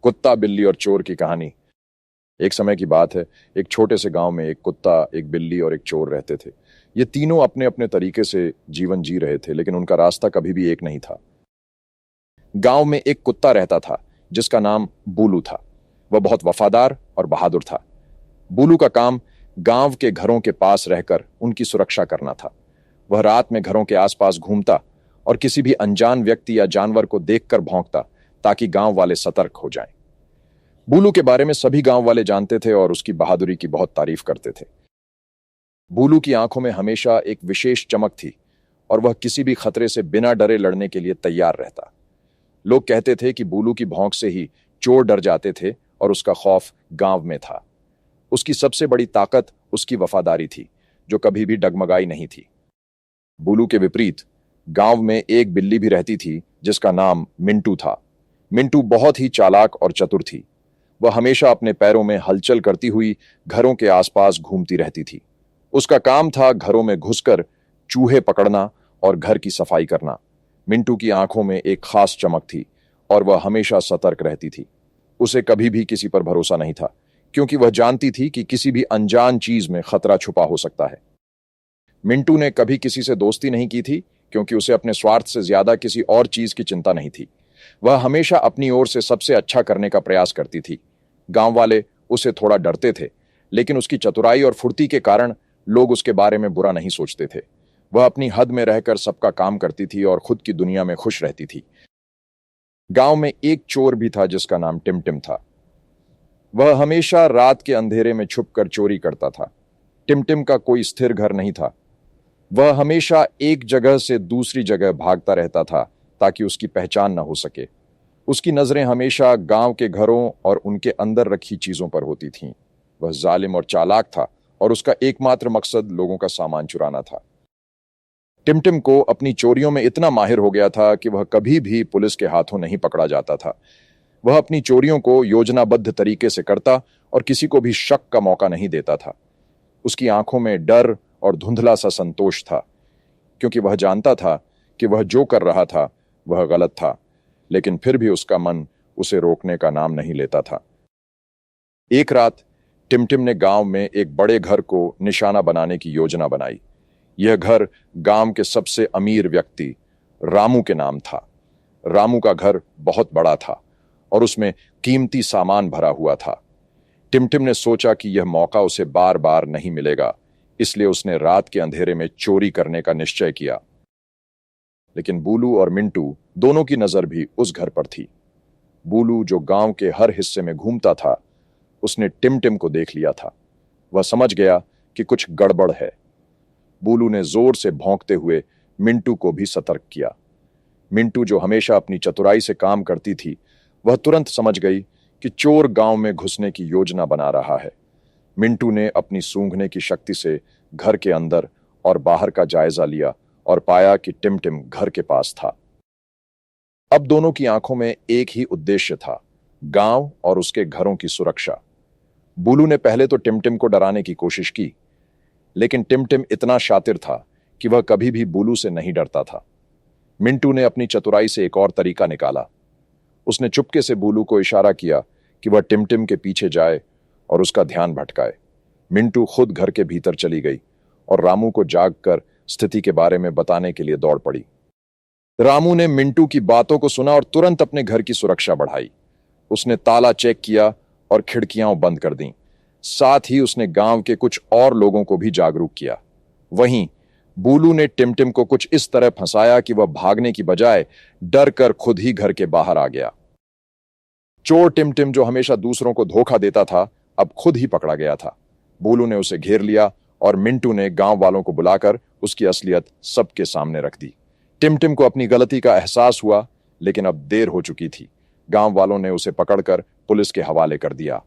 कुत्ता, बिल्ली और चोर की कहानी। एक समय की बात है, एक छोटे से गांव में एक कुत्ता, एक बिल्ली और एक चोर रहते थे। ये तीनों अपने अपने तरीके से जीवन जी रहे थे, लेकिन उनका रास्ता कभी भी एक नहीं था। गांव में एक कुत्ता रहता था जिसका नाम बूलू था। वह बहुत वफादार और बहादुर था। बूलू का काम गांव के घरों के पास रहकर उनकी सुरक्षा करना था। वह रात में घरों के आसपास घूमता और किसी भी अनजान व्यक्ति या जानवर को देखकर भौंकता, ताकि गांव वाले सतर्क हो जाएं। बूलू के बारे में सभी गांव वाले जानते थे और उसकी बहादुरी की बहुत तारीफ करते थे। बूलू की आंखों में हमेशा एक विशेष चमक थी और वह किसी भी खतरे से बिना डरे लड़ने के लिए तैयार रहता। लोग कहते थे कि बूलू की भौंक से ही चोर डर जाते थे और उसका खौफ गांव में था। उसकी सबसे बड़ी ताकत उसकी वफादारी थी, जो कभी भी डगमगाई नहीं थी। बूलू के विपरीत गांव में एक बिल्ली भी रहती थी जिसका नाम मिंटू था। मिंटू बहुत ही चालाक और चतुर थी। वह हमेशा अपने पैरों में हलचल करती हुई घरों के आसपास घूमती रहती थी। उसका काम था घरों में घुसकर चूहे पकड़ना और घर की सफाई करना। मिंटू की आंखों में एक खास चमक थी और वह हमेशा सतर्क रहती थी। उसे कभी भी किसी पर भरोसा नहीं था, क्योंकि वह जानती थी कि किसी भी अनजान चीज में खतरा छुपा हो सकता है। मिंटू ने कभी किसी से दोस्ती नहीं की थी, क्योंकि उसे अपने स्वार्थ से ज्यादा किसी और चीज की चिंता नहीं थी। वह हमेशा अपनी ओर से सबसे अच्छा करने का प्रयास करती थी। गांव वाले उसे थोड़ा डरते थे, लेकिन उसकी चतुराई और फुर्ती के कारण लोग उसके बारे में बुरा नहीं सोचते थे। वह अपनी हद में रहकर सबका काम करती थी और खुद की दुनिया में खुश रहती थी। गांव में एक चोर भी था जिसका नाम टिमटिम था। वह हमेशा रात के अंधेरे में छुपकर चोरी करता था। टिमटिम का कोई स्थिर घर नहीं था। वह हमेशा एक जगह से दूसरी जगह भागता रहता था, ताकि उसकी पहचान न हो सके। उसकी नजरें हमेशा गांव के घरों और उनके अंदर रखी चीजों पर होती थीं। वह जालिम और चालाक था और उसका एकमात्र मकसद लोगों का सामान चुराना था। टिमटिम को अपनी चोरियों में इतना माहिर हो गया था कि वह कभी भी पुलिस के हाथों नहीं पकड़ा जाता था। वह अपनी चोरियों को योजनाबद्ध तरीके से करता और किसी को भी शक का मौका नहीं देता था। उसकी आंखों में डर और धुंधला सा संतोष था, क्योंकि वह जानता था कि वह जो कर रहा था वह गलत था, लेकिन फिर भी उसका मन उसे रोकने का नाम नहीं लेता था। एक रात टिमटिम ने गांव में एक बड़े घर को निशाना बनाने की योजना बनाई। यह घर गांव के सबसे अमीर व्यक्ति रामू के नाम था। रामू का घर बहुत बड़ा था और उसमें कीमती सामान भरा हुआ था। टिमटिम ने सोचा कि यह मौका उसे बार बार नहीं मिलेगा, इसलिए उसने रात के अंधेरे में चोरी करने का निश्चय किया। लेकिन बूलू और मिंटू दोनों की नजर भी उस घर पर थी। बूलू, जो गांव के हर हिस्से में घूमता था, उसने टिमटिम को देख लिया था। वह समझ गया कि कुछ गड़बड़ है। बूलू ने जोर से भौंकते हुए मिंटू को भी सतर्क किया। मिंटू, जो हमेशा अपनी चतुराई से काम करती थी, वह तुरंत समझ गई कि चोर गांव में घुसने की योजना बना रहा है। मिंटू ने अपनी सूंघने की शक्ति से घर के अंदर और बाहर का जायजा लिया और पाया कि टिमटिम घर के पास था। अब दोनों की आंखों में एक ही उद्देश्य था, गांव और उसके घरों की सुरक्षा। बूलू ने पहले तो टिमटिम को डराने की कोशिश की, लेकिन टिमटिम इतना शातिर था कि वह कभी भी बूलू से नहीं डरता था। मिंटू ने अपनी चतुराई से एक और तरीका निकाला। उसने चुपके से बूलू को इशारा किया कि वह टिमटिम के पीछे जाए और उसका ध्यान भटकाए। मिंटू खुद घर के भीतर चली गई और रामू को जागकर स्थिति के बारे में बताने के लिए दौड़ पड़ी। रामू ने मिंटू की बातों को सुना और तुरंत अपने घर की सुरक्षा बढ़ाई। उसने ताला चेक किया और खिड़कियां बंद कर दी। साथ ही उसने गांव के कुछ और लोगों को भी जागरूक किया। वहीं बूलू ने टिमटिम को कुछ इस तरह फंसाया कि वह भागने की बजाय डर कर खुद ही घर के बाहर आ गया। चोर टिमटिम, जो हमेशा दूसरों को धोखा देता था, अब खुद ही पकड़ा गया था। बूलू ने उसे घेर लिया और मिंटू ने गांव वालों को बुलाकर उसकी असलियत सबके सामने रख दी। टिमटिम को अपनी गलती का एहसास हुआ, लेकिन अब देर हो चुकी थी। गांव वालों ने उसे पकड़कर पुलिस के हवाले कर दिया।